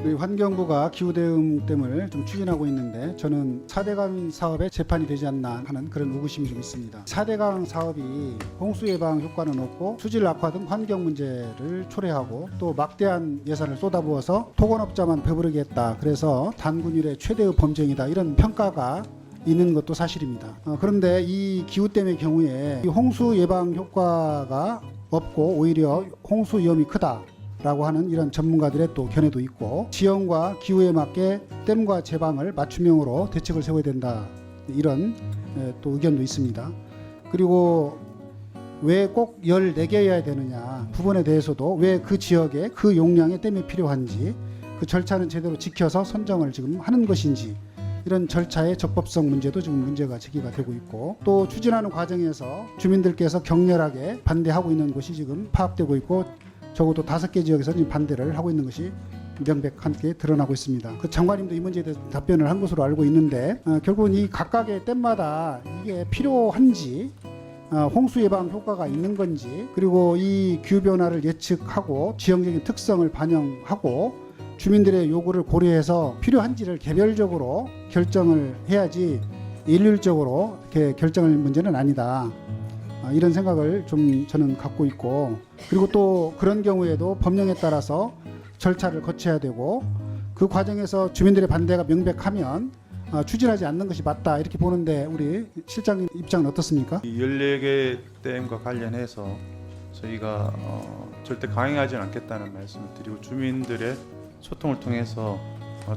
우리 환경부가 기후대응댐을 좀 추진하고 있는데 저는 4대강 사업에 재판이 되지 않나 하는 그런 의구심이 좀 있습니다. 4대강 사업이 홍수 예방 효과는 없고 수질 악화 등 환경 문제를 초래하고 또 막대한 예산을 쏟아부어서 토건업자만 배부르게 했다. 그래서 단군 이래 최대의 범죄이다. 이런 평가가 있는 것도 사실입니다. 그런데 이 기후댐의 경우에 이 홍수 예방 효과가 없고 오히려 홍수 위험이 크다. 라고 하는 이런 전문가들의 또 견해도 있고 지형과 기후에 맞게 댐과 제방을 맞춤형으로 대책을 세워야 된다 이런 또 의견도 있습니다. 그리고 왜 꼭 14개여야 되느냐 부분에 대해서도 왜 그 지역에 그 용량의 댐이 필요한지 그 절차는 제대로 지켜서 선정을 지금 하는 것인지 이런 절차의 적법성 문제도 지금 문제가 제기가 되고 있고 또 추진하는 과정에서 주민들께서 격렬하게 반대하고 있는 것이 지금 파악되고 있고 적어도 5개 지역에서 지금 반대를 하고 있는 것이 명백하게 드러나고 있습니다. 그 장관님도 이 문제에 대해서 답변을 한 것으로 알고 있는데 결국은 이 각각의 댐마다 이게 필요한지 홍수 예방 효과가 있는 건지 그리고 이 기후 변화를 예측하고 지형적인 특성을 반영하고 주민들의 요구를 고려해서 필요한지를 개별적으로 결정을 해야지 일률적으로 이렇게 결정할 문제는 아니다. 이런 생각을 좀 저는 갖고 있고 그리고 또 그런 경우에도 법령에 따라서 절차를 거쳐야 되고 그 과정에서 주민들의 반대가 명백하면 추진하지 않는 것이 맞다 이렇게 보는데 우리 실장님 입장은 어떻습니까? 이 14개 댐과 관련해서 저희가 절대 강행하지는 않겠다는 말씀을 드리고 주민들의 소통을 통해서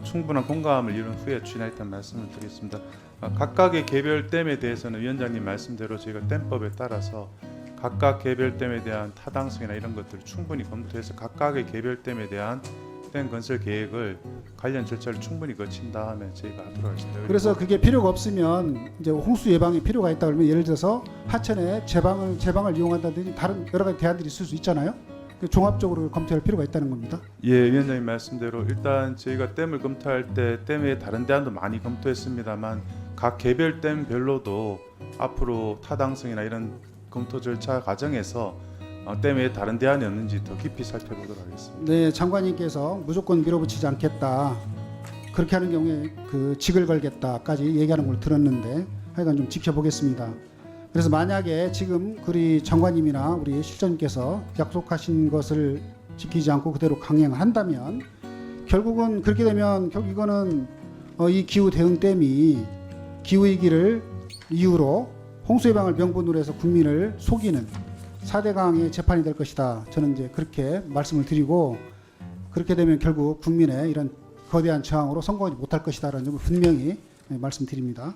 충분한 공감을 이룬 후에 추진하겠다는 말씀을 드리겠습니다. 각각의 개별 댐에 대해서는 위원장님 말씀대로 저희가 댐법에 따라서 각각 개별 댐에 대한 타당성이나 이런 것들을 충분히 검토해서 각각의 개별 댐에 대한 댐 건설 계획을 관련 절차를 충분히 거친 다음에 저희가 하도록 하겠습니다. 그래서 그게 필요가 없으면 이제 홍수 예방에 필요가 있다 그러면 예를 들어서 하천에 제방을 이용한다든지 다른 여러 가지 대안들이 있을 수 있잖아요. 종합적으로 검토할 필요가 있다는 겁니다. 예, 위원장님 말씀대로 일단 저희가 댐을 검토할 때 댐의 다른 대안도 많이 검토했습니다만 각 개별 댐별로도 앞으로 타당성이나 이런 검토 절차 과정에서 댐에 다른 대안이 없는지 더 깊이 살펴보도록 하겠습니다. 네, 장관님께서 무조건 밀어붙이지 않겠다. 그렇게 하는 경우에 그 직을 걸겠다까지 얘기하는 걸 들었는데 하여간 좀 지켜보겠습니다. 그래서 만약에 지금 우리 장관님이나 우리 실장님께서 약속하신 것을 지키지 않고 그대로 강행을 한다면 결국은 그렇게 되면 결국 이거는 이 기후 대응 댐이 기후 위기를 이유로 홍수 예방을 명분으로 해서 국민을 속이는 4대강의 재판이 될 것이다. 저는 이제 그렇게 말씀을 드리고 그렇게 되면 결국 국민의 이런 거대한 저항으로 성공하지 못할 것이다라는 점을 분명히 말씀드립니다.